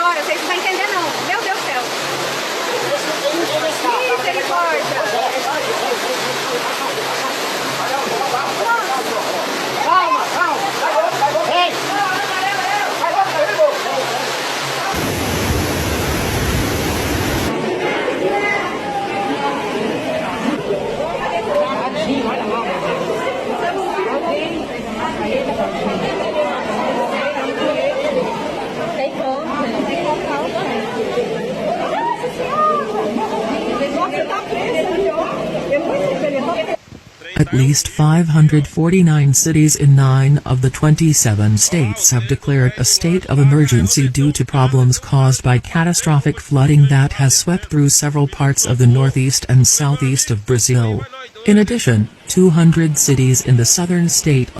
chora, vocês não estão entendendo não. Meu Deus do céu. Misericórdia. Calma, calma. Ei! At least 549 cities in 9 of the 27 states have declared a state of emergency due to problems caused by catastrophic flooding that has swept through several parts of the northeast and southeast of Brazil. In addition, 200 cities in the southern state